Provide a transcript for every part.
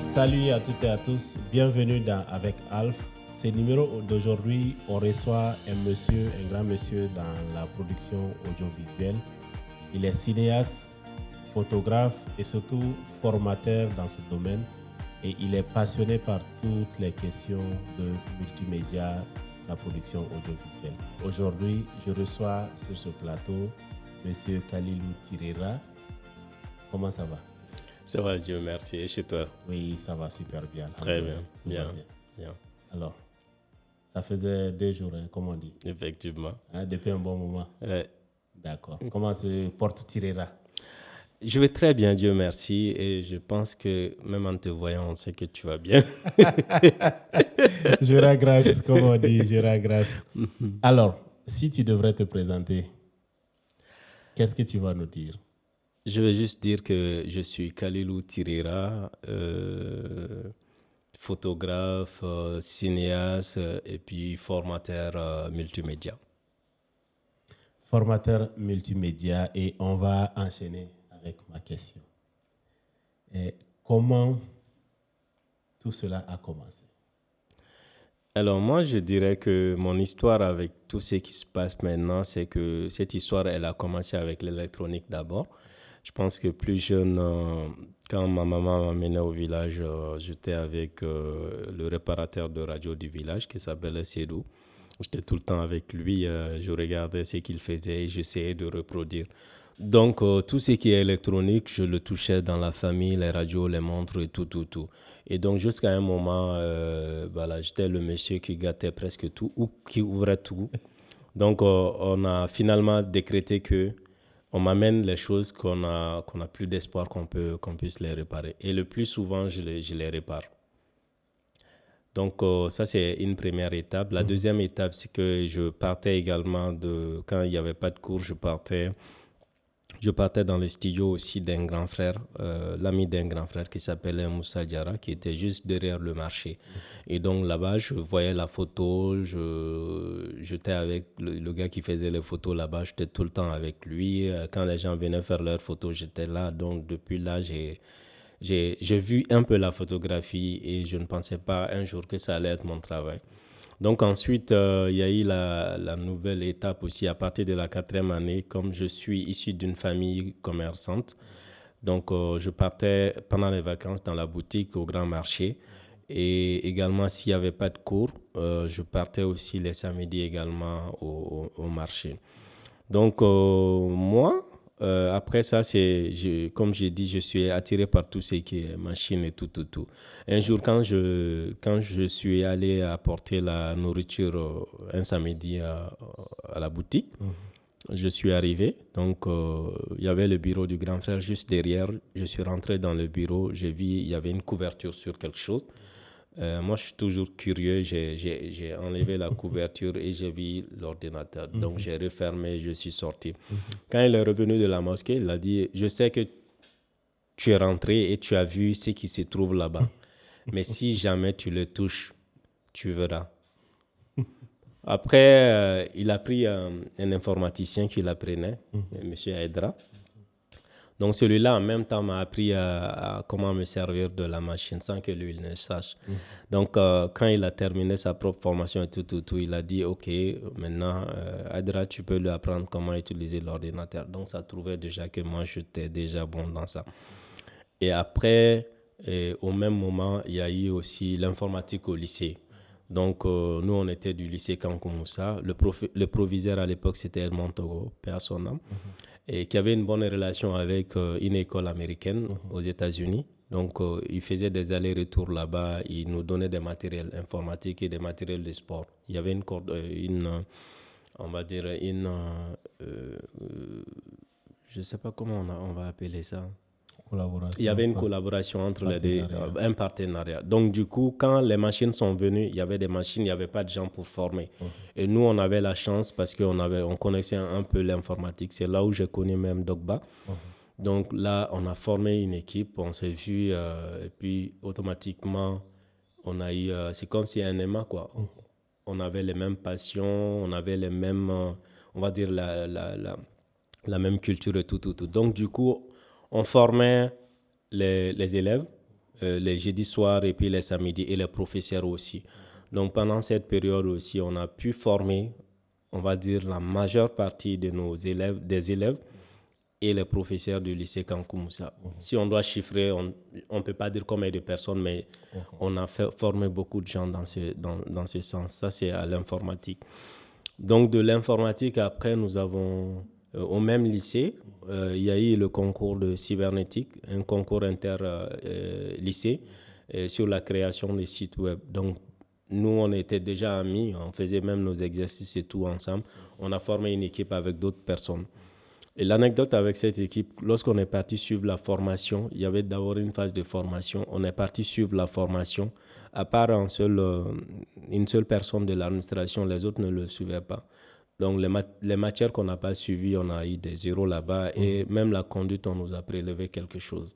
Salut à toutes et à tous, bienvenue dans Avec Alf. Ce numéro d'aujourd'hui, on reçoit un grand monsieur dans la production audiovisuelle. Il est cinéaste, photographe et surtout formateur dans ce domaine. Et il est passionné par toutes les questions de multimédia, la production audiovisuelle. Aujourd'hui, je reçois sur ce plateau monsieur Khalilou Tirera. Comment ça va? Ça va, Dieu merci. Et chez toi? Oui, ça va super bien. Très bien. Bien. Alors, ça faisait 2 jours, comme on dit. Effectivement. Depuis un bon moment. Ouais. D'accord. Comment se porte Tirera? Je vais très bien, Dieu merci. Et je pense que même en te voyant, on sait que tu vas bien. Je rends grâce, comme on dit, je rends grâce. Alors, si tu devrais te présenter, qu'est-ce que tu vas nous dire? Je vais juste dire que je suis Khalilou Tirera, photographe, cinéaste et puis formateur multimédia. Formateur multimédia, et on va enchaîner avec ma question. Comment tout cela a commencé? Alors moi, je dirais que mon histoire avec tout ce qui se passe maintenant, c'est que cette histoire, elle a commencé avec l'électronique d'abord. Je pense que plus jeune, quand ma maman m'amenait au village, j'étais avec le réparateur de radio du village qui s'appelait Sédou. J'étais tout le temps avec lui, je regardais ce qu'il faisait et j'essayais de reproduire. Donc, tout ce qui est électronique, je le touchais dans la famille, les radios, les montres et tout. Et donc, jusqu'à un moment, j'étais le monsieur qui gâtait presque tout ou qui ouvrait tout. Donc, on a finalement décrété que on m'amène les choses qu'on a plus d'espoir qu'on puisse les réparer. Et le plus souvent, je les répare. Donc, ça, c'est une première étape. La deuxième étape, c'est que je partais également quand il n'y avait pas de cours, je partais dans le studio aussi d'un grand frère, l'ami d'un grand frère qui s'appelait Moussa Diarra, qui était juste derrière le marché. Et donc là-bas, je voyais la photo, j'étais avec le gars qui faisait les photos là-bas, j'étais tout le temps avec lui. Quand les gens venaient faire leurs photos, j'étais là. Donc depuis là, j'ai vu un peu la photographie et je ne pensais pas un jour que ça allait être mon travail. Donc ensuite, il y a eu la nouvelle étape aussi à partir de la 4e année. Comme je suis issu d'une famille commerçante, donc je partais pendant les vacances dans la boutique au grand marché. Et également, s'il n'y avait pas de cours, je partais aussi les samedis également au marché. Donc moi, après ça, comme j'ai dit, je suis attiré par tout ce qui est machine et tout. Un jour, quand je suis allé apporter la nourriture un samedi à la boutique, je suis arrivé. Donc, il y avait le bureau du grand frère juste derrière. Je suis rentré dans le bureau. J'ai vu il y avait une couverture sur quelque chose. Moi, je suis toujours curieux. J'ai enlevé la couverture et j'ai vu l'ordinateur. Donc, j'ai refermé, je suis sorti. Quand il est revenu de la mosquée, il a dit, je sais que tu es rentré et tu as vu ce qui se trouve là-bas. Mais si jamais tu le touches, tu verras. Après, il a pris un informaticien qui l'apprenait, M. Aydra. Donc, celui-là, en même temps, m'a appris à comment me servir de la machine sans que lui, il ne sache. Donc, quand il a terminé sa propre formation et tout, il a dit, OK, maintenant, Adra, tu peux lui apprendre comment utiliser l'ordinateur. Donc, ça trouvait déjà que moi, j'étais déjà bon dans ça. Et après, au même moment, il y a eu aussi l'informatique au lycée. Donc, nous, on était du lycée Kankou Moussa. Le proviseur à l'époque, c'était Edmond Togo, paix à son âme, et qui avait une bonne relation avec une école américaine aux États-Unis. Donc, il faisait des allers-retours là-bas. Il nous donnait des matériels informatiques et des matériels de sport. Il y avait je ne sais pas comment on va appeler ça. Il y avait une collaboration entre les deux, un partenariat. Donc, du coup, quand les machines sont venues, il y avait des machines, il n'y avait pas de gens pour former. Et nous, on avait la chance parce qu'on connaissait un peu l'informatique. C'est là où j'ai connu même Dogba. Donc là, on a formé une équipe, on s'est vu, et puis automatiquement, on a eu, c'est comme si un aimant, quoi. On avait les mêmes passions, on avait les mêmes, on va dire, la même culture et tout. Donc, du coup, on formait les élèves les jeudis soirs et puis les samedis, et les professeurs aussi. Donc pendant cette période aussi, on a pu former, on va dire, la majeure partie de nos élèves, des élèves et les professeurs du lycée Kankou Moussa. Si on doit chiffrer, on ne peut pas dire combien de personnes, mais on a formé beaucoup de gens dans ce sens. Ça, c'est à l'informatique. Donc, de l'informatique, après, nous avons, au même lycée, il y a eu le concours de cybernétique, un concours inter-lycée sur la création des sites web. Donc, nous, on était déjà amis, on faisait même nos exercices et tout ensemble. On a formé une équipe avec d'autres personnes. Et l'anecdote avec cette équipe, lorsqu'on est parti suivre la formation, il y avait d'abord une phase de formation. On est parti suivre la formation. À part une seule personne de l'administration, les autres ne le suivaient pas. Donc, les matières qu'on n'a pas suivies, on a eu des zéros là-bas. Et même la conduite, on nous a prélevé quelque chose.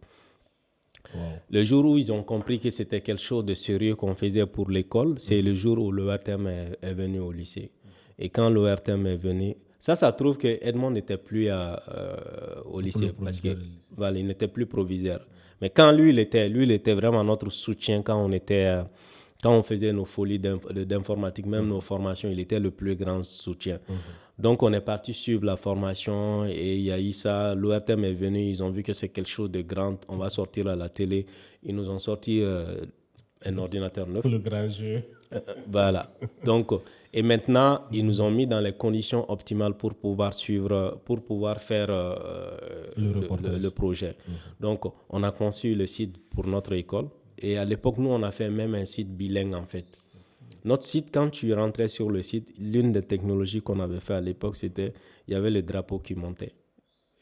Wow. Le jour où ils ont compris que c'était quelque chose de sérieux qu'on faisait pour l'école, c'est le jour où l'ORTM est venu au lycée. Et quand l'ORTM est venu... Ça trouve que Edmond n'était plus au lycée parce que voilà, il n'était plus proviseur. Mais quand lui, il était vraiment notre soutien quand on faisait nos folies d'informatique, même nos formations, il était le plus grand soutien. Donc, on est parti suivre la formation et il y a eu ça. L'ORTM est venu, ils ont vu que c'est quelque chose de grand. On va sortir à la télé. Ils nous ont sorti un ordinateur neuf. Le grand jeu. Voilà. Donc... Et maintenant, ils nous ont mis dans les conditions optimales pour pouvoir suivre, pour pouvoir faire le projet. Donc, on a conçu le site pour notre école. Et à l'époque, nous, on a fait même un site bilingue, en fait. Notre site, quand tu rentrais sur le site, l'une des technologies qu'on avait fait à l'époque, c'était, il y avait le drapeau qui montait.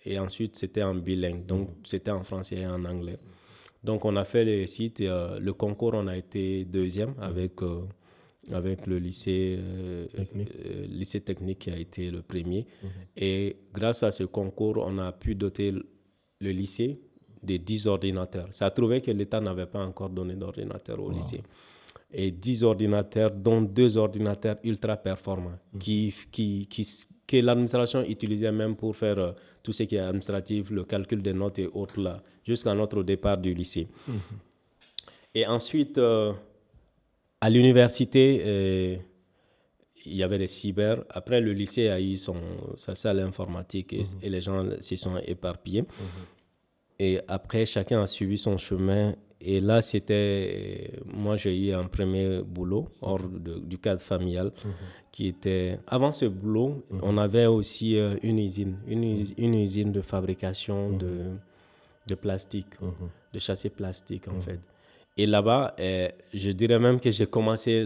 Et ensuite, c'était en bilingue. Donc, c'était en français et en anglais. Donc, on a fait le site. Le concours, on a été deuxième avec le lycée technique qui a été le premier. Et grâce à ce concours, on a pu doter le lycée de 10 ordinateurs. Ça a trouvé que l'État n'avait pas encore donné d'ordinateur au lycée. Et 10 ordinateurs, dont 2 ordinateurs ultra performants, que l'administration utilisait même pour faire tout ce qui est administratif, le calcul des notes et autres là, jusqu'à notre départ du lycée. Et ensuite... à l'université, il y avait des cyber. Après, le lycée a eu sa salle informatique et les gens s'y sont éparpillés. Et après, chacun a suivi son chemin. Et là, moi, j'ai eu un premier boulot hors du cadre familial qui était... Avant ce boulot, on avait aussi une usine de fabrication de plastique, de châssis plastique, en fait. Et là-bas, je dirais même que j'ai commencé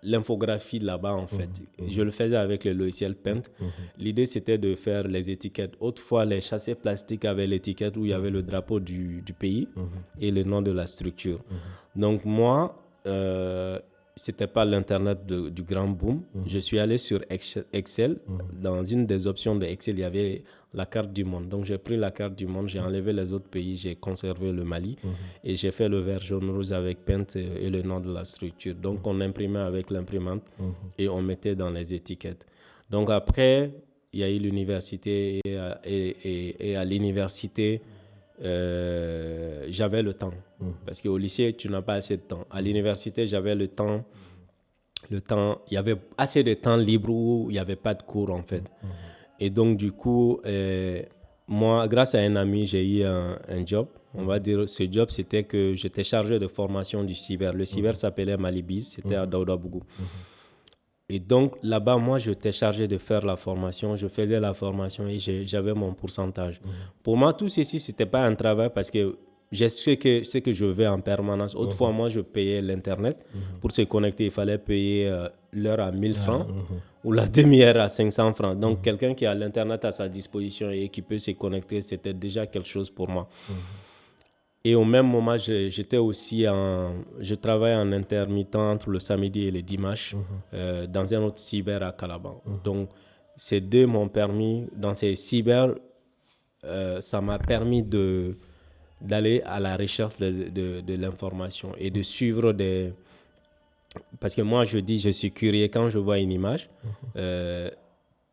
l'infographie là-bas, en fait. Je le faisais avec le logiciel Paint. L'idée, c'était de faire les étiquettes. Autrefois, les châssis plastiques avaient l'étiquette où il y avait le drapeau du pays et le nom de la structure. Donc, moi, c'était pas l'Internet du grand boom. Je suis allé sur Excel. Dans une des options de Excel, il y avait la carte du monde. Donc, j'ai pris la carte du monde, j'ai enlevé les autres pays, j'ai conservé le Mali et j'ai fait le vert jaune rose avec Paint et le nom de la structure. Donc, on imprimait avec l'imprimante et on mettait dans les étiquettes. Donc, après, il y a eu l'université et à l'université, j'avais le temps. Parce qu'au lycée, tu n'as pas assez de temps. À l'université, j'avais le temps, il y avait assez de temps libre où il n'y avait pas de cours, en fait. Et donc, du coup, moi, grâce à un ami, j'ai eu un job. On va dire, ce job, c'était que j'étais chargé de formation du cyber. Le cyber s'appelait Malibiz, c'était à Daoudabougou. Et donc, là-bas, moi, j'étais chargé de faire la formation. Je faisais la formation et j'avais mon pourcentage. Pour moi, tout ceci, ce n'était pas un travail parce que j'ai ce que je veux en permanence. Autrefois, moi, je payais l'Internet. Pour se connecter, il fallait payer l'heure à 1000 francs ou la demi-heure à 500 francs. Donc, quelqu'un qui a l'Internet à sa disposition et qui peut se connecter, c'était déjà quelque chose pour moi. Et au même moment, je travaille en intermittent entre le samedi et le dimanche dans un autre cyber à Calaban. Donc, ces deux m'ont permis, dans ces cyber, ça m'a permis d'aller à la recherche de l'information et de suivre parce que moi, je dis, je suis curieux quand je vois une image.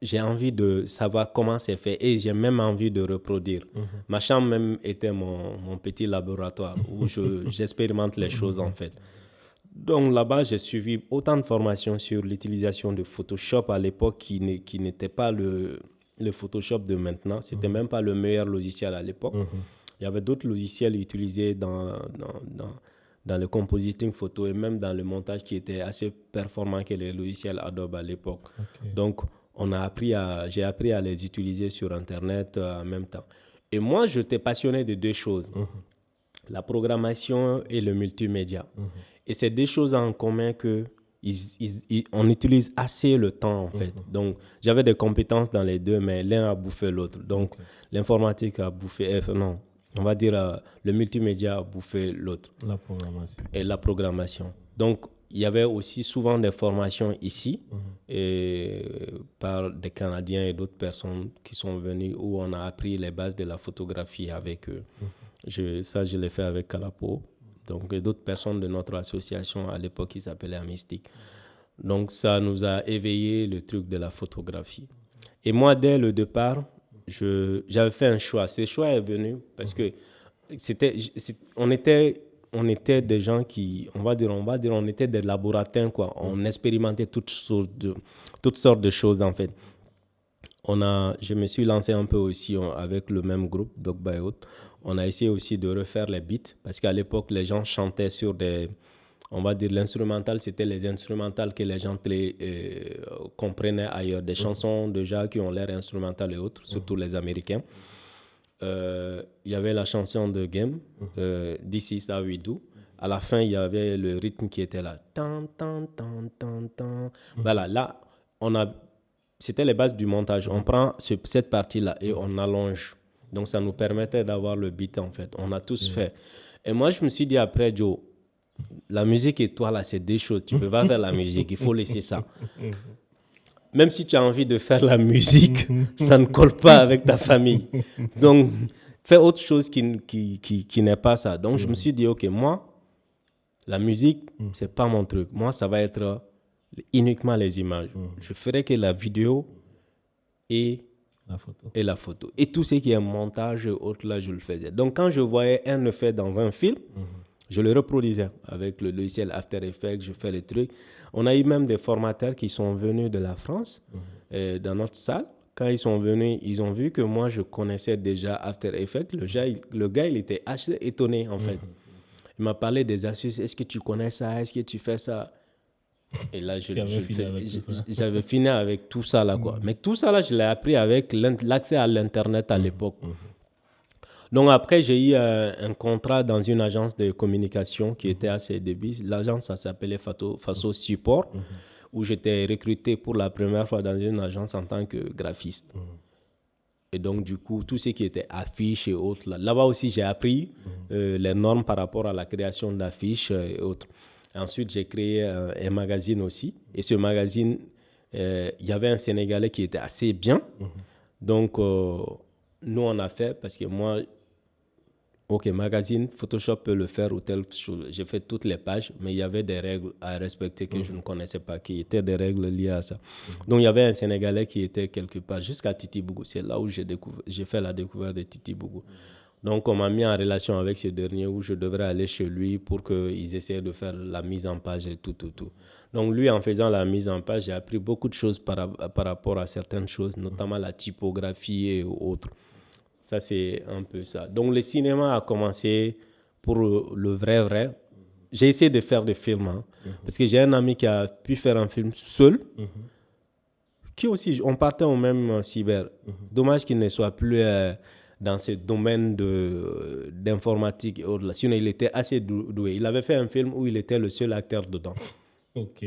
j'ai envie de savoir comment c'est fait et j'ai même envie de reproduire. Ma chambre même était mon petit laboratoire où j'expérimente les choses en fait. Donc là-bas, j'ai suivi autant de formations sur l'utilisation de Photoshop à l'époque qui n'était pas le Photoshop de maintenant. C'était même pas le meilleur logiciel à l'époque. Il y avait d'autres logiciels utilisés dans le compositing photo et même dans le montage qui étaient assez performants que les logiciels Adobe à l'époque. Donc, j'ai appris à les utiliser sur Internet en même temps. Et moi, j'étais passionné de deux choses, la programmation et le multimédia. Et c'est deux choses en commun que on utilise assez le temps, en fait. Donc, j'avais des compétences dans les deux, mais l'un a bouffé l'autre. Donc, l'informatique a bouffé... non, on va dire le multimédia a bouffé l'autre. La programmation. Et la programmation. Donc, il y avait aussi souvent des formations ici par des Canadiens et d'autres personnes qui sont venues où on a appris les bases de la photographie avec eux. Je l'ai fait avec Calapo. Donc, et d'autres personnes de notre association à l'époque qui s'appelait Amistic. Donc, ça nous a éveillé le truc de la photographie. Et moi, dès le départ, j'avais fait un choix. Ce choix est venu parce que on était des gens qui, on va dire, on était des laboratoires, quoi. On expérimentait toutes sortes de choses, en fait. Je me suis lancé un peu aussi avec le même groupe, Dog by Out. On a essayé aussi de refaire les beats parce qu'à l'époque, les gens chantaient sur on va dire, l'instrumental, c'était les instrumentales que les gens comprenaient ailleurs. Des chansons déjà qui ont l'air instrumentales et autres, surtout les Américains. Il y avait la chanson de Game, This Is How We Do. À la fin, il y avait le rythme qui était là. Tan, tan, tan, tan, tan. Voilà, là, c'était les bases du montage. On prend cette partie-là et on allonge. Donc, ça nous permettait d'avoir le beat, en fait. On a tous fait. Et moi, je me suis dit après, Joe, la musique et toi, là, c'est deux choses. Tu ne peux pas faire la musique. Il faut laisser ça. Même si tu as envie de faire la musique, ça ne colle pas avec ta famille. Donc, fais autre chose qui n'est pas ça. Donc, je me suis dit, OK, moi, la musique, ce n'est pas mon truc. Moi, ça va être uniquement les images. Je ferai que la vidéo et la photo. Et tout ce qui est montage et autres, là, je le faisais. Donc, quand je voyais un le faire dans un film, je le reproduisais avec le logiciel After Effects, je fais les trucs. On a eu même des formateurs qui sont venus de la France, dans notre salle. Quand ils sont venus, ils ont vu que moi, je connaissais déjà After Effects. Le gars, il était assez étonné, en fait. Il m'a parlé des astuces. Est-ce que tu connais ça? Est-ce que tu fais ça? Et là, j'avais fini avec tout ça, là, quoi. Mais tout ça, là, je l'ai appris avec l'accès à l'Internet à l'époque. Donc, après, j'ai eu un contrat dans une agence de communication qui était à ses débuts. L'agence, ça s'appelait Faso Support, où j'étais recruté pour la première fois dans une agence en tant que graphiste. Et donc, du coup, tout ce qui était affiches et autres, là-bas aussi, j'ai appris les normes par rapport à la création d'affiches et autres. Ensuite, j'ai créé un magazine aussi. Et ce magazine, il y avait un Sénégalais qui était assez bien. Donc, nous, on a fait, parce que moi, OK, magazine, Photoshop peut le faire ou telle chose. J'ai fait toutes les pages, mais il y avait des règles à respecter que je ne connaissais pas, qui étaient des règles liées à ça. Donc, il y avait un Sénégalais qui était quelque part jusqu'à Titi Bougou. C'est là où j'ai fait la découverte de Titi Bougou. Donc, on m'a mis en relation avec ce dernier où je devrais aller chez lui pour qu'ils essaient de faire la mise en page et tout. Donc, lui, en faisant la mise en page, j'ai appris beaucoup de choses par rapport à certaines choses, notamment la typographie et autres. Ça, c'est un peu ça. Donc, le cinéma a commencé pour le vrai. J'ai essayé de faire des films, parce que j'ai un ami qui a pu faire un film seul, qui aussi, on partait au même cyber. Dommage qu'il ne soit plus dans ce domaine d'informatique et autres. Sinon, il était assez doué. Il avait fait un film où il était le seul acteur dedans. OK.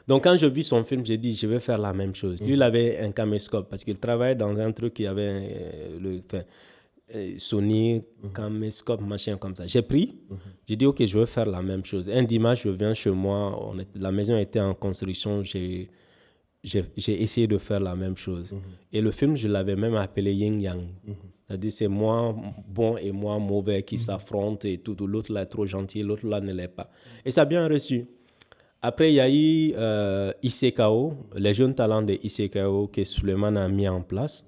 Donc, quand je vis son film, j'ai dit, je vais faire la même chose. Lui, il avait un caméscope parce qu'il travaillait dans un truc qui avait Sony, caméscope, machin comme ça. J'ai pris, j'ai dit, OK, je vais faire la même chose. Un dimanche, je viens chez moi, la maison était en construction, j'ai essayé de faire la même chose. Et le film, je l'avais même appelé Yin Yang. C'est-à-dire, c'est moi bon et moi mauvais qui s'affrontent et tout. L'autre là est trop gentil, l'autre là ne l'est pas. Et ça a bien reçu. Après, il y a eu ICKO, les jeunes talents de ICKO que Suleiman a mis en place.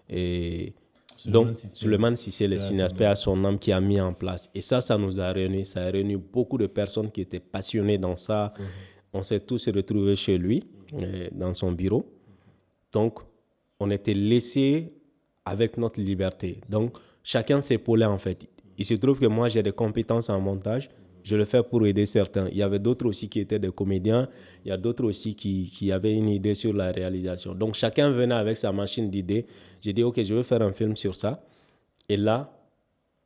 Et donc, Suleiman Sissé, le cinéaste, paix à son âme, qui a mis en place. Et ça nous a réunis. Ça a réuni beaucoup de personnes qui étaient passionnées dans ça. On s'est tous retrouvés chez lui, dans son bureau. Donc, on était laissés avec notre liberté. Donc, chacun s'épaulait en fait. Il se trouve que moi, j'ai des compétences en montage. Je le fais pour aider certains. Il y avait d'autres aussi qui étaient des comédiens. Il y a d'autres aussi qui avaient une idée sur la réalisation. Donc, chacun venait avec sa machine d'idées. J'ai dit, OK, je veux faire un film sur ça. Et là,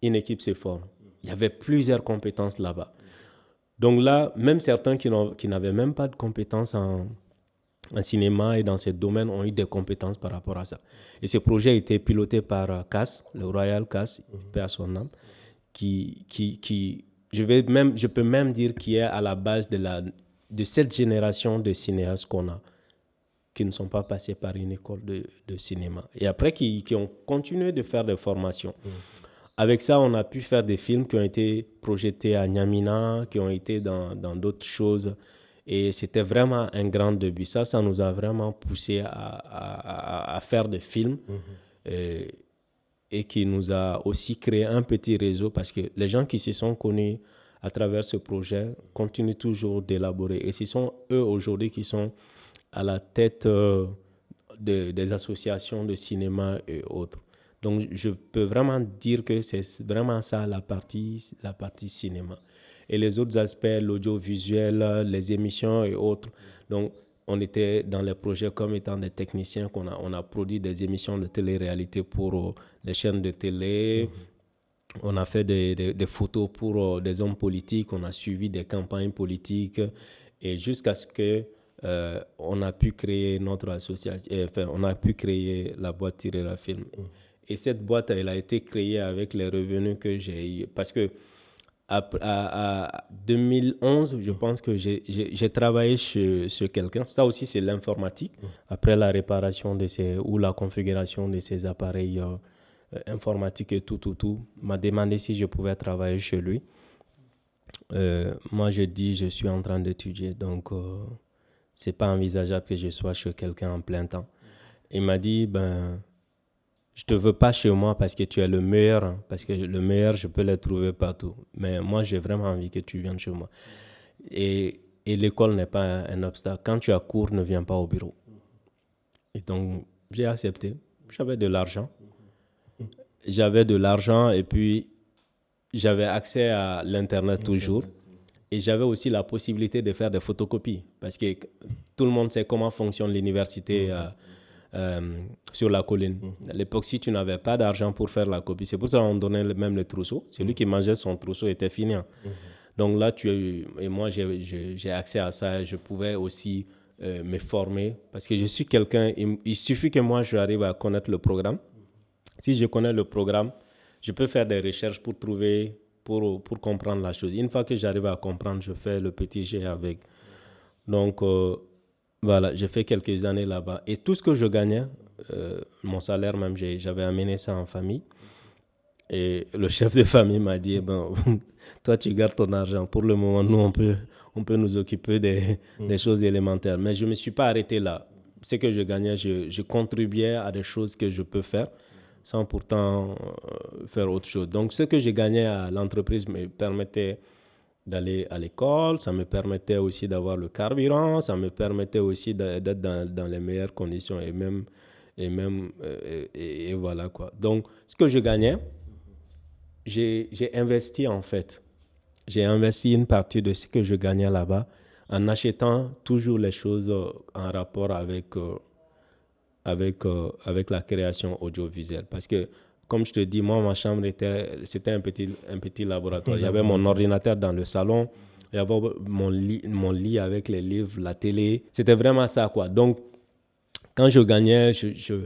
une équipe se forme. Il y avait plusieurs compétences là-bas. Donc là, même certains qui n'avaient même pas de compétences en cinéma et dans ce domaine ont eu des compétences par rapport à ça. Et ce projet a été piloté par Cass, le Royal Cass, paix à son âme, je peux même dire qui est à la base de cette génération de cinéastes qu'on a, qui ne sont pas passés par une école de cinéma. Et après, qui ont continué de faire des formations. Avec ça, on a pu faire des films qui ont été projetés à N'Djamena, qui ont été dans d'autres choses. Et c'était vraiment un grand début. Ça nous a vraiment poussé à faire des films. Et qui nous a aussi créé un petit réseau, parce que les gens qui se sont connus à travers ce projet continuent toujours d'élaborer. Et ce sont eux aujourd'hui qui sont à la tête des associations de cinéma et autres. Donc, je peux vraiment dire que c'est vraiment ça la partie cinéma. Et les autres aspects, l'audiovisuel, les émissions et autres. Donc, on était dans les projets comme étant des techniciens, on a produit des émissions de télé-réalité pour les chaînes de télé. On a fait des photos pour des hommes politiques, on a suivi des campagnes politiques, et jusqu'à ce que on a pu créer notre association, on a pu créer la boîte Tirera Film. Et cette boîte, elle a été créée avec les revenus que j'ai eu, parce que à 2011, je pense que j'ai travaillé chez quelqu'un. Ça aussi, c'est l'informatique. Après la réparation ou la configuration de ces appareils informatiques et tout, m'a demandé si je pouvais travailler chez lui. Moi, je dis, je suis en train d'étudier, donc c'est pas envisageable que je sois chez quelqu'un en plein temps. Il m'a dit, je te veux pas chez moi parce que tu es le meilleur, parce que le meilleur, je peux le trouver partout. Mais moi, j'ai vraiment envie que tu viennes chez moi. Et l'école n'est pas un obstacle. Quand tu as cours, ne viens pas au bureau. Et donc, j'ai accepté. J'avais de l'argent. Et puis, j'avais accès à l'Internet toujours. Et j'avais aussi la possibilité de faire des photocopies. Parce que tout le monde sait comment fonctionne l'université sur la colline. À l'époque, si tu n'avais pas d'argent pour faire la copie, c'est pour ça qu'on donnait même le trousseau. Celui qui mangeait son trousseau était fini. Donc là, et moi, j'ai accès à ça. Je pouvais aussi me former, parce que je suis quelqu'un, il suffit que moi, j'arrive à connaître le programme. Si je connais le programme, je peux faire des recherches pour trouver, pour comprendre la chose. Une fois que j'arrive à comprendre, je fais le petit jet avec. Donc, voilà, j'ai fait quelques années là-bas. Et tout ce que je gagnais, mon salaire même, j'avais amené ça en famille. Et le chef de famille m'a dit, toi, tu gardes ton argent. Pour le moment, nous, on peut nous occuper des choses élémentaires. Mais je ne me suis pas arrêté là. Ce que je gagnais, je contribuais à des choses que je peux faire sans pourtant faire autre chose. Donc, ce que je gagnais à l'entreprise me permettait d'aller à l'école, ça me permettait aussi d'avoir le carburant, ça me permettait aussi d'être dans les meilleures conditions et voilà quoi. Donc, ce que je gagnais, j'ai investi en fait. J'ai investi une partie de ce que je gagnais là-bas en achetant toujours les choses en rapport avec la création audiovisuelle. Parce que, comme je te dis, moi, ma chambre, c'était un petit laboratoire. Il y avait mon ordinateur dans le salon, il y avait mon lit avec les livres, la télé. C'était vraiment ça, quoi. Donc, quand je gagnais,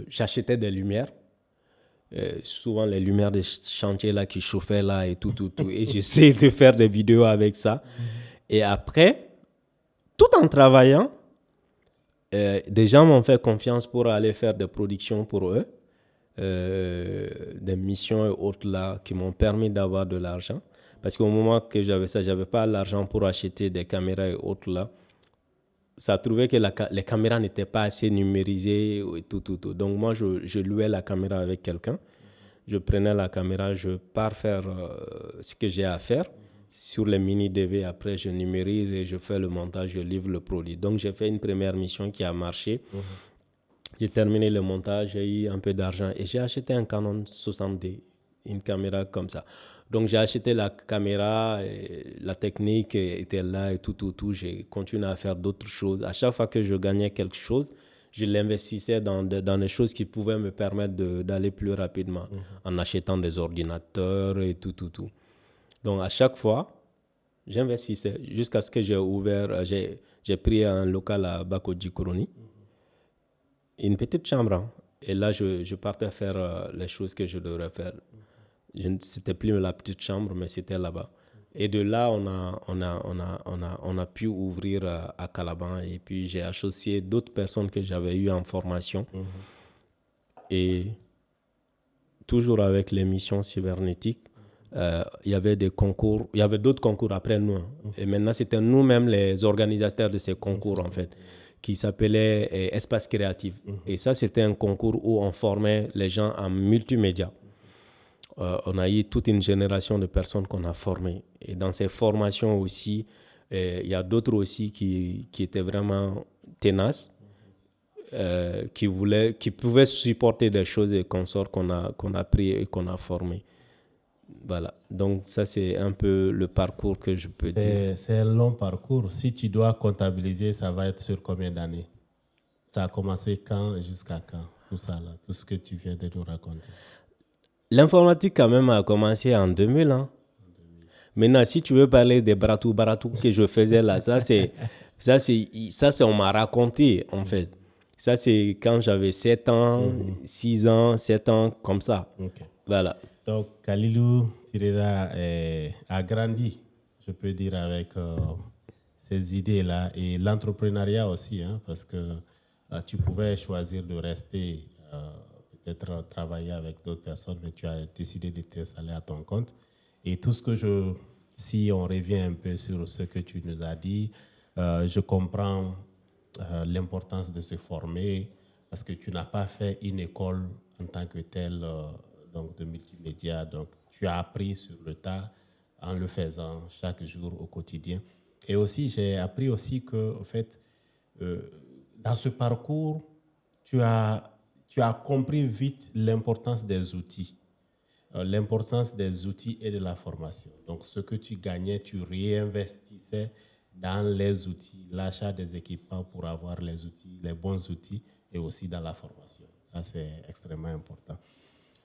j'achetais des lumières. Souvent, les lumières des chantiers là, qui chauffaient là et tout. Et j'essayais de faire des vidéos avec ça. Et après, tout en travaillant, des gens m'ont fait confiance pour aller faire des productions pour eux. Des missions et autres là qui m'ont permis d'avoir de l'argent, parce qu'au moment que j'avais ça, j'avais pas l'argent pour acheter des caméras et autres là. ça trouvait que les caméras n'étaient pas assez numérisées et tout. Donc moi, je louais la caméra avec quelqu'un. Je prenais la caméra, je pars faire ce que j'ai à faire. Sur les mini-DV, après, je numérise et je fais le montage, je livre le produit. Donc, j'ai fait une première mission qui a marché. J'ai terminé le montage, j'ai eu un peu d'argent et j'ai acheté un Canon 60D, une caméra comme ça. Donc, j'ai acheté la caméra, la technique était là et tout. J'ai continué à faire d'autres choses. À chaque fois que je gagnais quelque chose, je l'investissais dans des choses qui pouvaient me permettre d'aller plus rapidement en achetant des ordinateurs et tout. Donc, à chaque fois, j'investissais jusqu'à ce que j'ai pris un local à Bakodji-Koroni, une petite chambre. Hein. Et là, je partais faire les choses que je devrais faire. C'était plus la petite chambre, mais c'était là-bas. Et de là, on a pu ouvrir à Calaban. Et puis, j'ai associé d'autres personnes que j'avais eues en formation. Et toujours avec les missions cybernétiques, il y avait des concours, il y avait d'autres concours après nous. Et maintenant, c'était nous-mêmes les organisateurs de ces concours, en fait, qui s'appelait Espace Créatif. Et ça, c'était un concours où on formait les gens en multimédia. On a eu toute une génération de personnes qu'on a formées. Et dans ces formations aussi, il y a d'autres aussi qui étaient vraiment tenaces, qui pouvaient supporter des choses et consorts qu'on a pris et qu'on a formés. Voilà. Donc, ça, c'est un peu le parcours que je peux dire. C'est un long parcours. Si tu dois comptabiliser, ça va être sur combien d'années? Ça a commencé quand jusqu'à quand? Tout ça, là, tout ce que tu viens de nous raconter. L'informatique, quand même, a commencé en 2000. Hein. Maintenant, si tu veux parler des baratou que je faisais là, ça, on m'a raconté, en fait. Ça, c'est quand j'avais 7 ans, 6 ans, 7 ans, comme ça. Okay. Voilà. Donc, Khalilou Tirera a grandi, je peux dire, avec ces idées-là et l'entrepreneuriat aussi, hein, parce que tu pouvais choisir de rester, peut-être travailler avec d'autres personnes, mais tu as décidé de t'installer à ton compte. Et tout ce que si on revient un peu sur ce que tu nous as dit, je comprends l'importance de se former parce que tu n'as pas fait une école en tant que telle, donc de multimédia. Donc, tu as appris sur le tas en le faisant chaque jour au quotidien. Et aussi, j'ai appris aussi que, en fait, dans ce parcours, tu as compris vite l'importance des outils. L'importance des outils et de la formation. Donc, ce que tu gagnais, tu réinvestissais dans les outils, l'achat des équipements pour avoir les outils, les bons outils, et aussi dans la formation. Ça, c'est extrêmement important.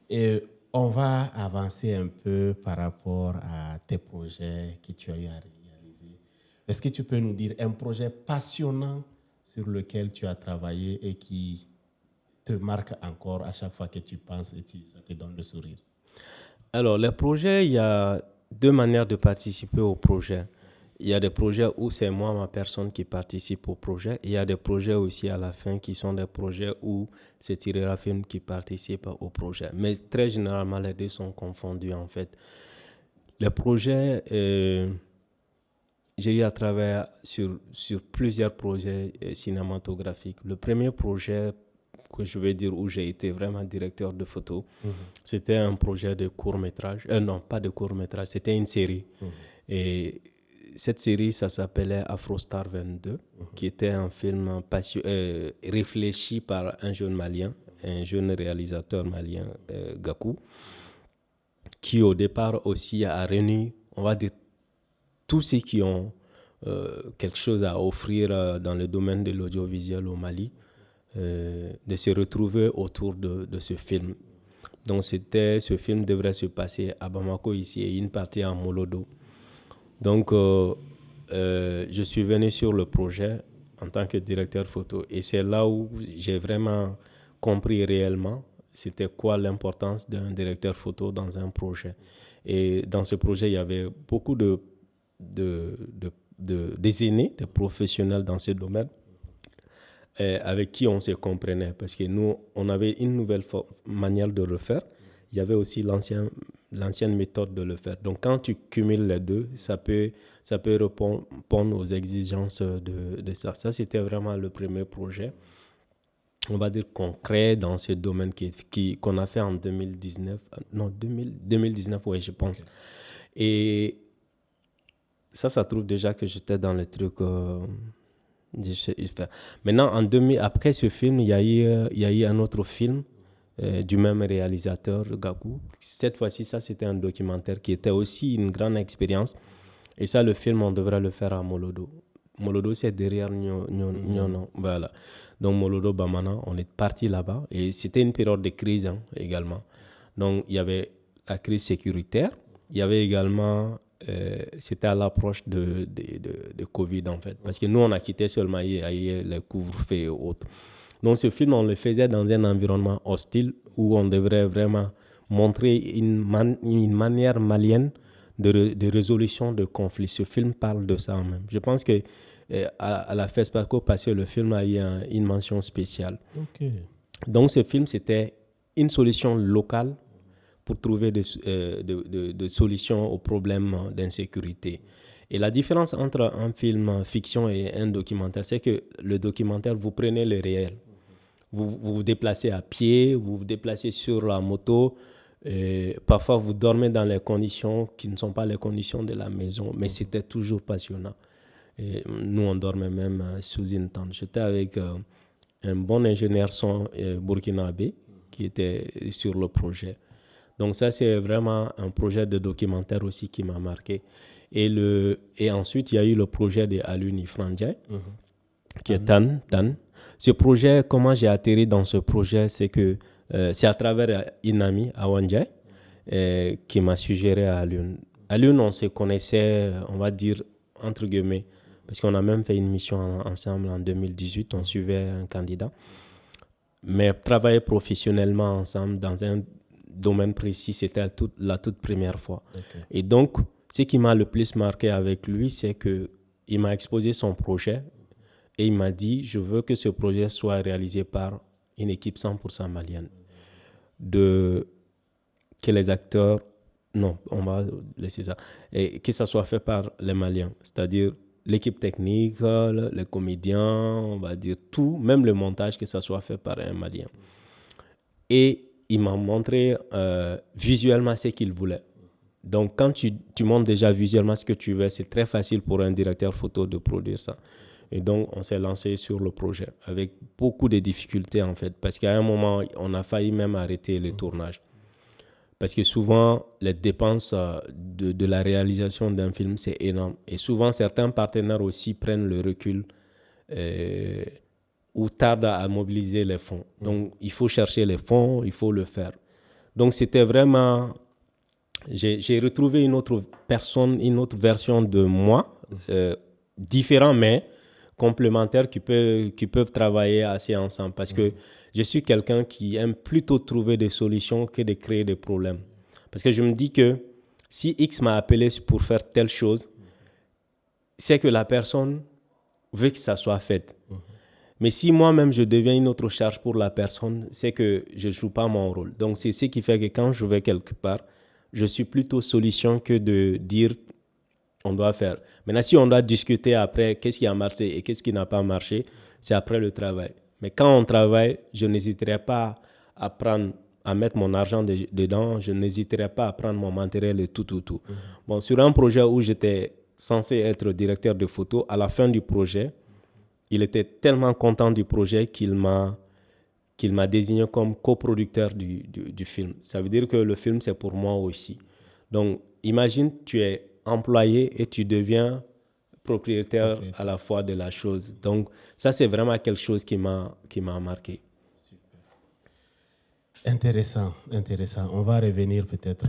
Et on va avancer un peu par rapport à tes projets que tu as eu à réaliser. Est-ce que tu peux nous dire un projet passionnant sur lequel tu as travaillé et qui te marque encore à chaque fois que tu penses et ça te donne le sourire? Alors, les projets, il y a 2 manières de participer au projet. Il y a des projets où c'est moi, ma personne, qui participe au projet. Il y a des projets aussi à la fin qui sont des projets où c'est Tirera Film qui participe au projet. Mais très généralement, les deux sont confondus, en fait. Les projets, j'ai eu à travailler sur plusieurs projets cinématographiques. Le premier projet que je vais dire où j'ai été vraiment directeur de photo, c'était un projet de court-métrage. Non, pas de court-métrage, c'était une série. Et cette série, ça s'appelait Afrostar 22, qui était un film réfléchi par un jeune Malien, un jeune réalisateur malien, Gakou, qui au départ aussi a réuni, on va dire, tous ceux qui ont quelque chose à offrir dans le domaine de l'audiovisuel au Mali, de se retrouver autour de ce film. Donc ce film devrait se passer à Bamako ici et une partie à Molodo. Donc je suis venu sur le projet en tant que directeur photo et c'est là où j'ai vraiment compris réellement c'était quoi l'importance d'un directeur photo dans un projet. Et dans ce projet, il y avait beaucoup des aînés, des professionnels dans ce domaine, avec qui on se comprenait. Parce que nous, on avait une nouvelle manière de le faire. il y avait aussi l'ancienne méthode de le faire. Donc, quand tu cumules les deux, ça peut répondre aux exigences de ça. Ça, c'était vraiment le premier projet, on va dire concret dans ce domaine qu'on a fait en 2019. Non, 2019, oui, je pense. Okay. Et ça trouve déjà que j'étais dans le truc. Maintenant, après ce film, il y a eu un autre film du même réalisateur, Gakou. Cette fois-ci, ça, c'était un documentaire qui était aussi une grande expérience. Et ça, le film, on devrait le faire à Molodo. Molodo, c'est derrière Nyono. Voilà. Donc, Molodo, Bamana, on est parti là-bas. Et c'était une période de crise également. Donc, il y avait la crise sécuritaire. Il y avait également... c'était à l'approche de Covid, en fait. Parce que nous, on a quitté seulement les couvre-feux et autres. Donc, ce film, on le faisait dans un environnement hostile où on devrait vraiment montrer une manière malienne de résolution de conflits. Ce film parle de ça même. Je pense que à la FESPACO passée, le film a eu une mention spéciale. Okay. Donc, ce film, c'était une solution locale pour trouver des solutions aux problèmes d'insécurité. Et la différence entre un film fiction et un documentaire, c'est que le documentaire, vous prenez le réel. Vous vous déplacez à pied, vous vous déplacez sur la moto. Parfois, vous dormez dans les conditions qui ne sont pas les conditions de la maison. Mais c'était toujours passionnant. Et nous, on dormait même sous une tente. J'étais avec un bon ingénieur son burkinabé qui était sur le projet. Donc ça, c'est vraiment un projet de documentaire aussi qui m'a marqué. Et ensuite, il y a eu le projet de Aluni Frandjay, qui est Tan. Ce projet, comment j'ai atterri dans ce projet, c'est que c'est à travers une amie, Awanjay, qui m'a suggéré à Alun. Alun, on se connaissait, on va dire, entre guillemets, parce qu'on a même fait une mission ensemble en 2018, on suivait un candidat. Mais travailler professionnellement ensemble dans un domaine précis, c'était la toute première fois. Okay. Et donc, ce qui m'a le plus marqué avec lui, c'est qu'il m'a exposé son projet et il m'a dit, je veux que ce projet soit réalisé par une équipe 100% malienne. Que les acteurs, non, on va laisser ça, et que ça soit fait par les Maliens, c'est-à-dire l'équipe technique, les comédiens, on va dire tout, même le montage, que ça soit fait par un Malien. Et il m'a montré visuellement ce qu'il voulait. Donc, quand tu montres déjà visuellement ce que tu veux, c'est très facile pour un directeur photo de produire ça. Et donc, on s'est lancé sur le projet avec beaucoup de difficultés, en fait, parce qu'à un moment, on a failli même arrêter le tournage. Parce que souvent, les dépenses de la réalisation d'un film, c'est énorme. Et souvent, certains partenaires aussi prennent le recul ou tardent à mobiliser les fonds. Donc, il faut chercher les fonds, il faut le faire. Donc, c'était vraiment... J'ai retrouvé une autre personne, une autre version de moi, différente, mais complémentaires, qui peuvent travailler assez ensemble. Parce que je suis quelqu'un qui aime plutôt trouver des solutions que de créer des problèmes. Parce que je me dis que si X m'a appelé pour faire telle chose, c'est que la personne veut que ça soit fait. Mais si moi-même je deviens une autre charge pour la personne, c'est que je ne joue pas mon rôle. Donc c'est ce qui fait que quand je vais quelque part, je suis plutôt solution que de dire on doit faire. Maintenant, si on doit discuter après qu'est-ce qui a marché et qu'est-ce qui n'a pas marché, c'est après le travail. Mais quand on travaille, je n'hésiterai pas à mettre mon argent dedans, je n'hésiterai pas à prendre mon matériel et tout. Bon, sur un projet où j'étais censé être directeur de photo, à la fin du projet, il était tellement content du projet qu'il m'a désigné comme coproducteur du film. Ça veut dire que le film, c'est pour moi aussi. Donc, imagine, tu es employé et tu deviens propriétaire à la fois de la chose. Donc, ça, c'est vraiment quelque chose qui m'a marqué. Super. Intéressant. On va revenir peut-être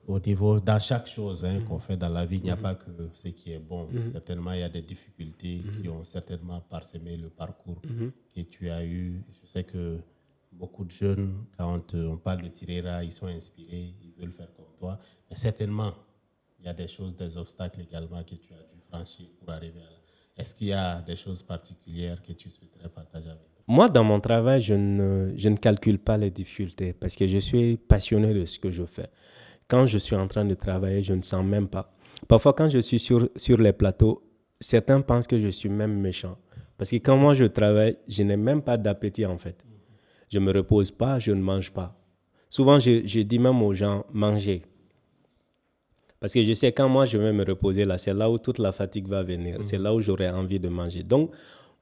au niveau, dans chaque chose qu'on fait dans la vie, il n'y a pas que ce qui est bon. Certainement, il y a des difficultés qui ont certainement parsemé le parcours que tu as eu. Je sais que beaucoup de jeunes, quand on parle de Tirera, ils sont inspirés, ils veulent faire comme toi. Mais certainement, il y a des choses, des obstacles également que tu as dû franchir pour arriver à là. Est-ce qu'il y a des choses particulières que tu souhaiterais partager avec nous? Moi, dans mon travail, je ne calcule pas les difficultés parce que je suis passionné de ce que je fais. Quand je suis en train de travailler, je ne sens même pas. Parfois, quand je suis sur les plateaux, certains pensent que je suis même méchant. Parce que quand moi je travaille, je n'ai même pas d'appétit en fait. Je ne me repose pas, je ne mange pas. Souvent, je dis même aux gens, mangez. Parce que je sais quand moi je vais me reposer là, c'est là où toute la fatigue va venir. C'est là où j'aurai envie de manger. Donc,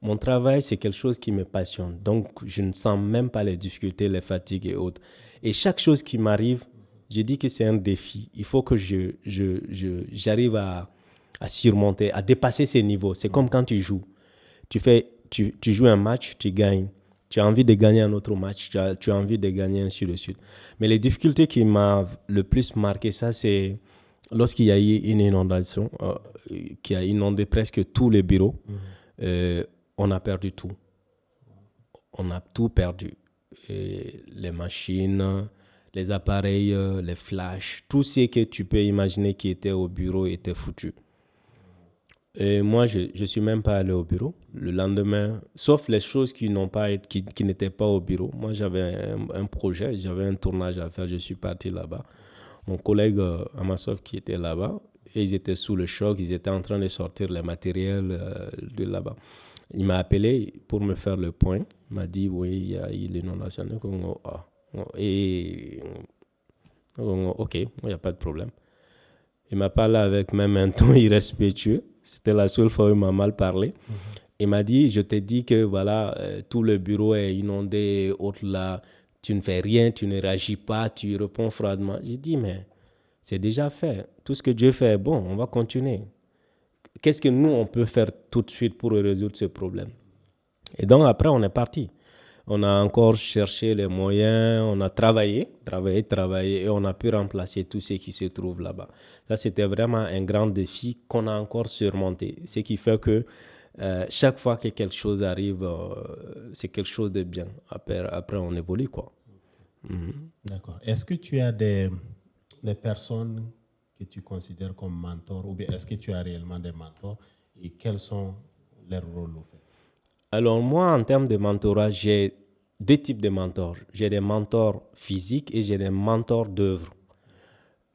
mon travail, c'est quelque chose qui me passionne. Donc, je ne sens même pas les difficultés, les fatigues et autres. Et chaque chose qui m'arrive, je dis que c'est un défi. Il faut que j'arrive à surmonter, à dépasser ces niveaux. C'est comme quand tu joues. Tu joues un match, tu gagnes. Tu as envie de gagner un autre match, tu as envie de gagner ainsi de suite. Mais les difficultés qui m'ont le plus marqué, ça, c'est lorsqu'il y a eu une inondation qui a inondé presque tous les bureaux. On a perdu tout. On a tout perdu. Et les machines, les appareils, les flashs, tout ce que tu peux imaginer qui était au bureau était foutu. Et moi, je ne suis même pas allé au bureau le lendemain, sauf les choses qui n'étaient pas au bureau. Moi, j'avais un projet, j'avais un tournage à faire, je suis parti là-bas. Mon collègue Amasof qui était là-bas, et ils étaient sous le choc, ils étaient en train de sortir les matériels de là-bas. Il m'a appelé pour me faire le point. Il m'a dit, oui, il y a eu l'inondation. Et ok, il n'y a pas de problème. Il m'a parlé avec même un ton irrespectueux. C'était la seule fois où il m'a mal parlé. Il m'a dit, je t'ai dit que voilà, tout le bureau est inondé, autre là, tu ne fais rien, tu ne réagis pas, tu réponds froidement. J'ai dit, mais c'est déjà fait. Tout ce que Dieu fait est bon, on va continuer. Qu'est-ce que nous, on peut faire tout de suite pour résoudre ce problème? Et donc après, on est parti. On a encore cherché les moyens, on a travaillé, et on a pu remplacer tout ce qui se trouve là-bas. Ça, c'était vraiment un grand défi qu'on a encore surmonté. Ce qui fait que chaque fois que quelque chose arrive, c'est quelque chose de bien. Après on évolue, quoi. D'accord. Est-ce que tu as des personnes que tu considères comme mentors ou bien est-ce que tu as réellement des mentors et quels sont leurs rôles au fait? Alors moi, en termes de mentorat, j'ai deux types de mentors. J'ai des mentors physiques et j'ai des mentors d'œuvres.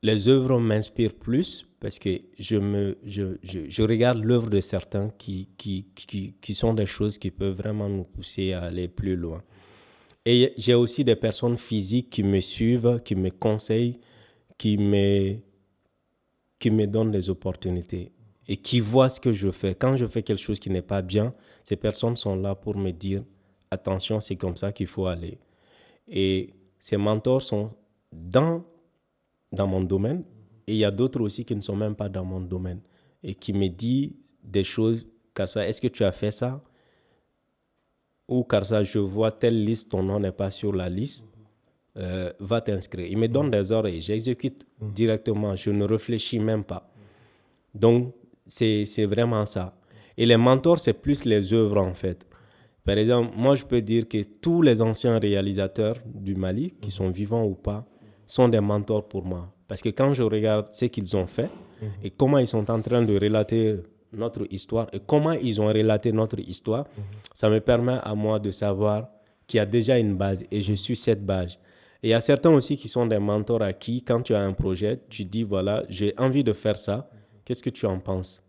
Les œuvres m'inspirent plus parce que je regarde l'œuvre de certains qui sont des choses qui peuvent vraiment nous pousser à aller plus loin. Et j'ai aussi des personnes physiques qui me suivent, qui me conseillent, qui me donnent des opportunités et qui voient ce que je fais. Quand je fais quelque chose qui n'est pas bien, ces personnes sont là pour me dire « Attention, c'est comme ça qu'il faut aller ». Et ces mentors sont dans mon domaine et il y a d'autres aussi qui ne sont même pas dans mon domaine et qui me disent des choses comme ça. Est-ce que tu as fait ça? Ou car ça, je vois telle liste, ton nom n'est pas sur la liste, va t'inscrire. Ils me donnent des ordres et j'exécute directement, je ne réfléchis même pas. Donc, c'est vraiment ça. Et les mentors, c'est plus les œuvres en fait. Par exemple, moi, je peux dire que tous les anciens réalisateurs du Mali, qui sont vivants ou pas, sont des mentors pour moi. Parce que quand je regarde ce qu'ils ont fait et comment ils sont en train de relater notre histoire et comment ils ont relaté notre histoire, ça me permet à moi de savoir qu'il y a déjà une base et je suis cette base. Et il y a certains aussi qui sont des mentors à qui, quand tu as un projet, tu dis, voilà, j'ai envie de faire ça, qu'est-ce que tu en penses?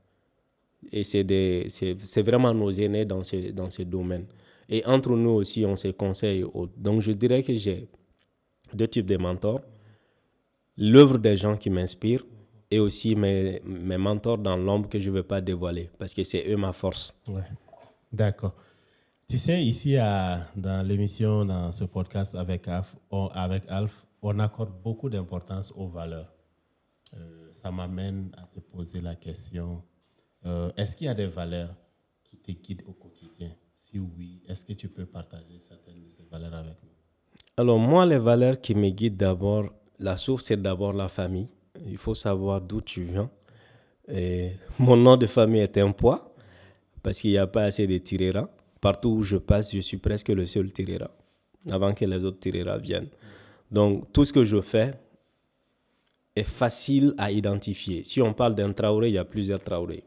Et c'est vraiment nos aînés dans ce domaine. Et entre nous aussi, on se conseille. Donc, je dirais que j'ai deux types de mentors. L'œuvre des gens qui m'inspirent et aussi mes mentors dans l'ombre que je ne veux pas dévoiler parce que c'est eux ma force. Ouais. D'accord. Tu sais, ici, dans l'émission, dans ce podcast avec Alf, on accorde beaucoup d'importance aux valeurs. Ça m'amène à te poser la question, est-ce qu'il y a des valeurs qui te guident au quotidien? Si oui, est-ce que tu peux partager certaines de ces valeurs avec nous? Alors moi, les valeurs qui me guident d'abord, la source, c'est d'abord la famille. Il faut savoir d'où tu viens. Et mon nom de famille est un poids parce qu'il n'y a pas assez de Tirera. Partout où je passe, je suis presque le seul Tirera avant que les autres Tirera viennent. Donc, tout ce que je fais est facile à identifier. Si on parle d'un Traoré, il y a plusieurs Traoré.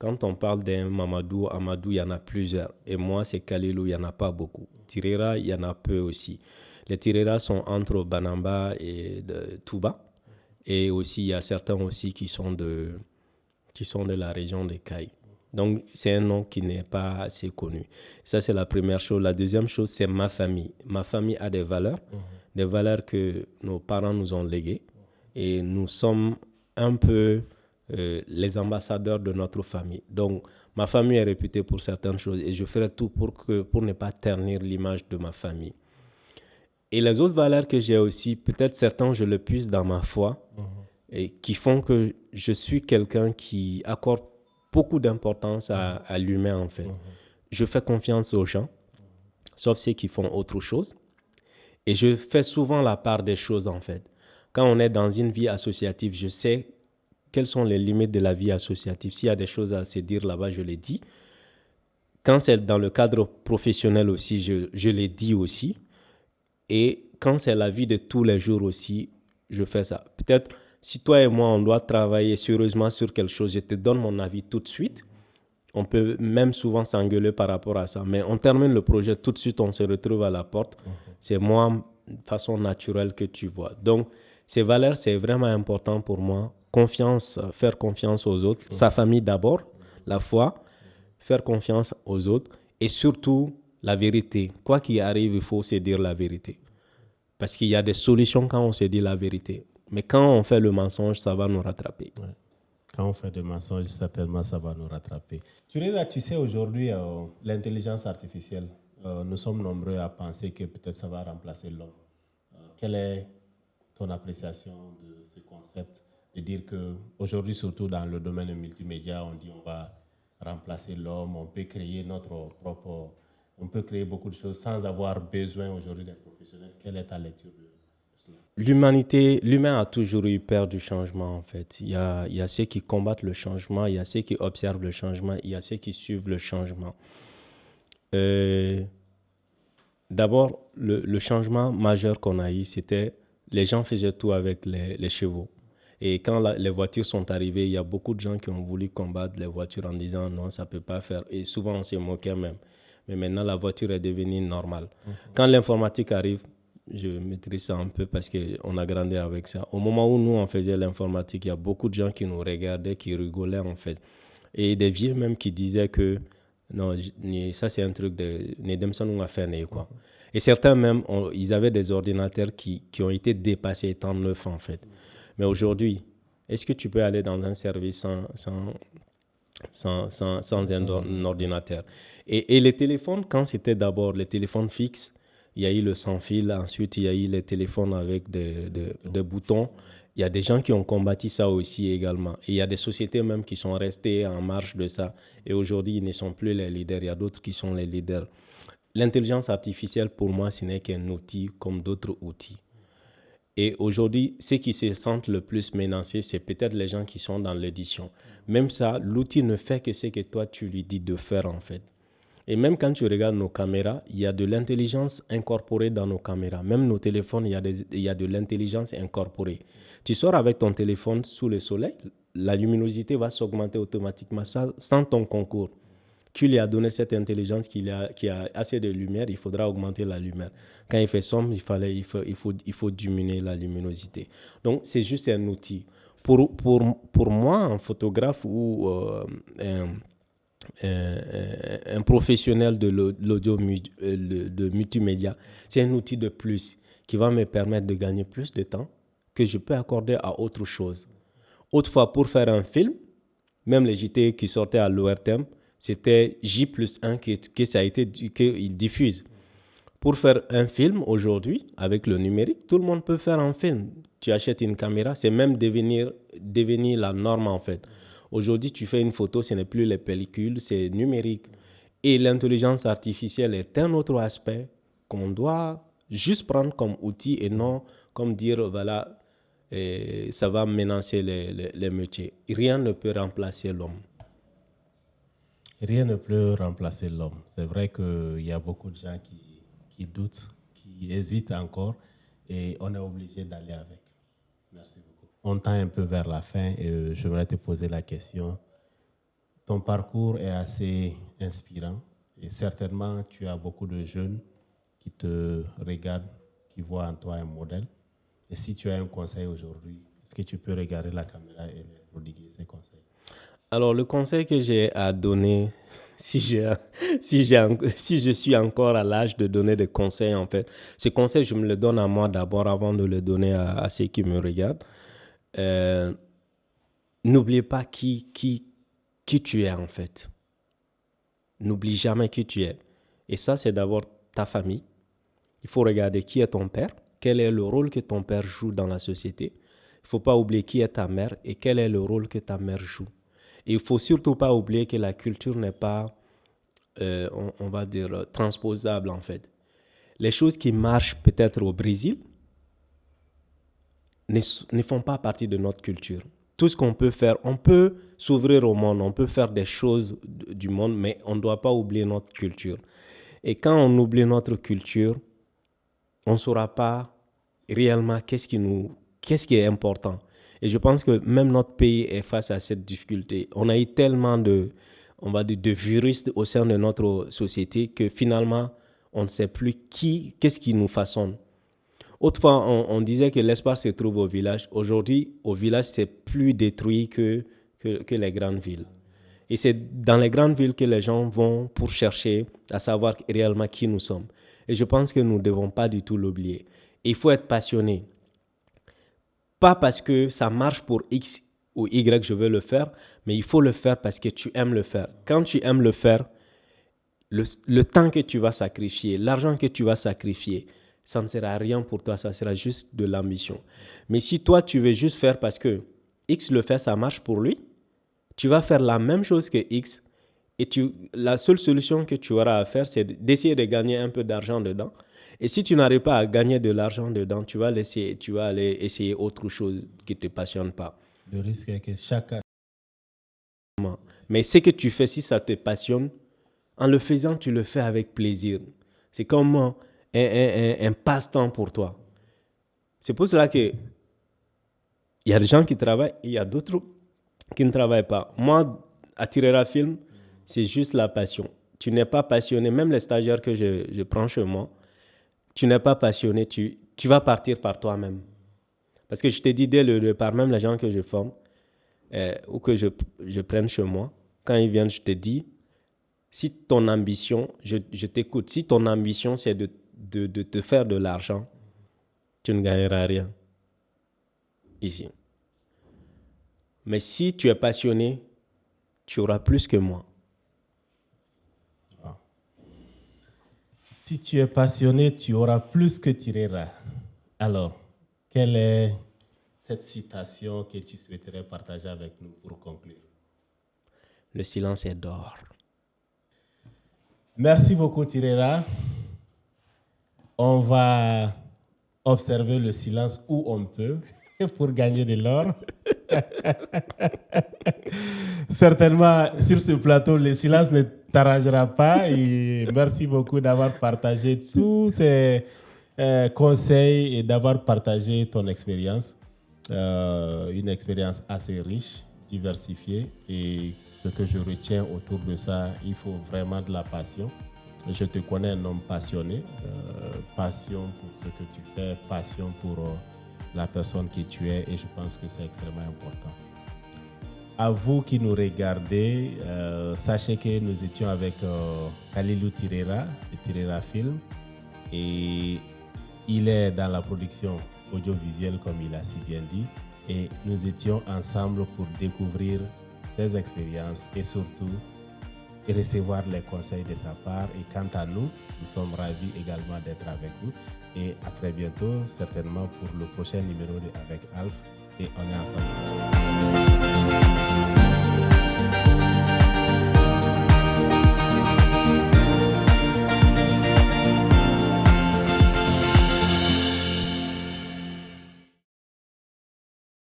Quand on parle d'un Mamadou, Amadou, il y en a plusieurs. Et moi, c'est Kalilou, il n'y en a pas beaucoup. Tirera, il y en a peu aussi. Les Tirera sont entre Banamba et Touba. Et aussi, il y a certains aussi qui sont de la région des Cailles. Donc, c'est un nom qui n'est pas assez connu. Ça, c'est la première chose. La deuxième chose, c'est ma famille. Ma famille a des valeurs que nos parents nous ont léguées. Et nous sommes un peu les ambassadeurs de notre famille. Donc, ma famille est réputée pour certaines choses et je ferai tout pour ne pas ternir l'image de ma famille. Et les autres valeurs que j'ai aussi, peut-être certains, je le puise dans ma foi, et qui font que je suis quelqu'un qui accorde beaucoup d'importance à l'humain, en fait. Je fais confiance aux gens, sauf ceux qui font autre chose. Et je fais souvent la part des choses, en fait. Quand on est dans une vie associative, je sais quelles sont les limites de la vie associative. S'il y a des choses à se dire là-bas, je les dis. Quand c'est dans le cadre professionnel aussi, je les dis aussi. Et quand c'est la vie de tous les jours aussi, je fais ça. Peut-être, si toi et moi, on doit travailler sérieusement sur quelque chose, je te donne mon avis tout de suite. On peut même souvent s'engueuler par rapport à ça. Mais on termine le projet, tout de suite, on se retrouve à la porte. C'est moi, de façon naturelle, que tu vois. Donc, ces valeurs, c'est vraiment important pour moi. Confiance, faire confiance aux autres. Sa famille d'abord, la foi, faire confiance aux autres. Et surtout, la vérité. Quoi qu'il arrive, il faut se dire la vérité. Parce qu'il y a des solutions quand on se dit la vérité. Mais quand on fait le mensonge, ça va nous rattraper. Ouais. Quand on fait des mensonges, certainement, ça va nous rattraper. Tu sais, aujourd'hui, l'intelligence artificielle, nous sommes nombreux à penser que peut-être ça va remplacer l'homme. Quelle est ton appréciation de ce concept de dire qu'aujourd'hui, surtout dans le domaine multimédia, on dit on va remplacer l'homme, on peut créer on peut créer beaucoup de choses sans avoir besoin aujourd'hui des professionnels. Quelle est ta lecture de cela? L'humain a toujours eu peur du changement, en fait. Il y a ceux qui combattent le changement, il y a ceux qui observent le changement, il y a ceux qui suivent le changement. D'abord, le changement majeur qu'on a eu, c'était les gens faisaient tout avec les chevaux. Et quand les voitures sont arrivées, il y a beaucoup de gens qui ont voulu combattre les voitures en disant non, ça ne peut pas faire. Et souvent, on se moquait même. Mais maintenant, la voiture est devenue normale. Quand l'informatique arrive, je maîtrise ça un peu parce qu'on a grandi avec ça. Au moment où nous, on faisait l'informatique, il y a beaucoup de gens qui nous regardaient, qui rigolaient en fait. Et des vieux même qui disaient que non, ça c'est un truc de... quoi. Et certains même, ils avaient des ordinateurs qui ont été dépassés étant neufs en fait. Mais aujourd'hui, est-ce que tu peux aller dans un service sans un ordinateur? Et les téléphones, quand c'était d'abord les téléphones fixes, il y a eu le sans-fil, ensuite il y a eu les téléphones avec des boutons. Il y a des gens qui ont combattu ça aussi également. Et il y a des sociétés même qui sont restées en marge de ça. Et aujourd'hui, ils ne sont plus les leaders. Il y a d'autres qui sont les leaders. L'intelligence artificielle, pour moi, ce n'est qu'un outil comme d'autres outils. Et aujourd'hui, ceux qui se sentent le plus menacés, c'est peut-être les gens qui sont dans l'édition. Même ça, l'outil ne fait que ce que toi, tu lui dis de faire en fait. Et même quand tu regardes nos caméras, il y a de l'intelligence incorporée dans nos caméras. Même nos téléphones, il y a de l'intelligence incorporée. Tu sors avec ton téléphone sous le soleil, la luminosité va s'augmenter automatiquement sans ton concours. Qui lui a donné cette intelligence qui a assez de lumière, il faudra augmenter la lumière. Quand il fait sombre, il faut diminuer la luminosité. Donc, c'est juste un outil. Pour moi, un photographe ou un professionnel de l'audio, de multimédia, c'est un outil de plus qui va me permettre de gagner plus de temps que je peux accorder à autre chose. Autrefois, pour faire un film, même les JT qui sortaient à l'ORTM, c'était J+1 qu'ils diffusent. Pour faire un film aujourd'hui, avec le numérique, tout le monde peut faire un film. Tu achètes une caméra, c'est même devenir la norme en fait. Aujourd'hui, tu fais une photo, ce n'est plus les pellicules, c'est numérique. Et l'intelligence artificielle est un autre aspect qu'on doit juste prendre comme outil et non comme dire, voilà, ça va menacer les métiers. Rien ne peut remplacer l'homme. Rien ne peut remplacer l'homme. C'est vrai qu'il y a beaucoup de gens qui doutent, qui hésitent encore et on est obligé d'aller avec. Merci beaucoup. On tend un peu vers la fin et j'aimerais te poser la question. ton parcours est assez inspirant et certainement tu as beaucoup de jeunes qui te regardent, qui voient en toi un modèle. Et si tu as un conseil aujourd'hui, est-ce que tu peux regarder la caméra et les prodiguer ces conseils? Alors, le conseil que j'ai à donner, si je suis encore à l'âge de donner des conseils, en fait, ces conseils, je me les donne à moi d'abord avant de les donner à ceux qui me regardent. N'oubliez pas qui tu es, en fait. N'oublie jamais qui tu es. Et ça, c'est d'abord ta famille. Il faut regarder qui est ton père, quel est le rôle que ton père joue dans la société. Il ne faut pas oublier qui est ta mère et quel est le rôle que ta mère joue. Et il ne faut surtout pas oublier que la culture n'est pas, on va dire, transposable en fait. Les choses qui marchent peut-être au Brésil ne font pas partie de notre culture. Tout ce qu'on peut faire, on peut s'ouvrir au monde, on peut faire des choses du monde, mais on ne doit pas oublier notre culture. Et quand on oublie notre culture, on ne saura pas réellement qu'est-ce qui est important. Et je pense que même notre pays est face à cette difficulté. On a eu tellement de virus au sein de notre société que finalement, on ne sait plus qu'est-ce qui nous façonne. Autrefois, on disait que l'espace se trouve au village. Aujourd'hui, au village, c'est plus détruit que les grandes villes. Et c'est dans les grandes villes que les gens vont pour chercher à savoir réellement qui nous sommes. Et je pense que nous ne devons pas du tout l'oublier. Il faut être passionné. Pas parce que ça marche pour X ou Y, je veux le faire, mais il faut le faire parce que tu aimes le faire. Quand tu aimes le faire, le temps que tu vas sacrifier, l'argent que tu vas sacrifier, ça ne sera rien pour toi, ça sera juste de l'ambition. Mais si toi, tu veux juste faire parce que X le fait, ça marche pour lui, tu vas faire la même chose que X et la seule solution que tu auras à faire, c'est d'essayer de gagner un peu d'argent dedans. Et si tu n'arrives pas à gagner de l'argent dedans, tu vas aller essayer autre chose qui ne te passionne pas. Le risque est que chacun... Mais ce que tu fais, si ça te passionne, en le faisant, tu le fais avec plaisir. C'est comme un passe-temps pour toi. C'est pour cela que il y a des gens qui travaillent et il y a d'autres qui ne travaillent pas. Moi, à Tirera Film, c'est juste la passion. Tu n'es pas passionné, même les stagiaires que je prends chez moi, tu n'es pas passionné, tu vas partir par toi-même. Parce que je te dis dès le départ, même les gens que je forme ou que je prenne chez moi, quand ils viennent, je te dis, si ton ambition, je t'écoute, si ton ambition c'est de te faire de l'argent, tu ne gagneras rien ici. Mais si tu es passionné, tu auras plus que moi. Si tu es passionné, tu auras plus que Tirera. Alors, quelle est cette citation que tu souhaiterais partager avec nous pour conclure? Le silence est d'or. Merci beaucoup, Tirera. On va observer le silence où on peut pour gagner de l'or. Certainement, sur ce plateau, le silence ne t'arrangera pas. Et merci beaucoup d'avoir partagé tous ces conseils et d'avoir partagé ton expérience. Une expérience assez riche, diversifiée. Et ce que je retiens autour de ça, il faut vraiment de la passion. Je te connais un homme passionné. Passion pour ce que tu fais, passion pour la personne que tu es. Et je pense que c'est extrêmement important. À vous qui nous regardez, sachez que nous étions avec Khalilou Tirera, de Tirera Film. Et il est dans la production audiovisuelle, comme il a si bien dit. Et nous étions ensemble pour découvrir ses expériences et surtout recevoir les conseils de sa part. Et quant à nous, nous sommes ravis également d'être avec vous. Et à très bientôt, certainement pour le prochain numéro de Avec Alf. Et on est ensemble.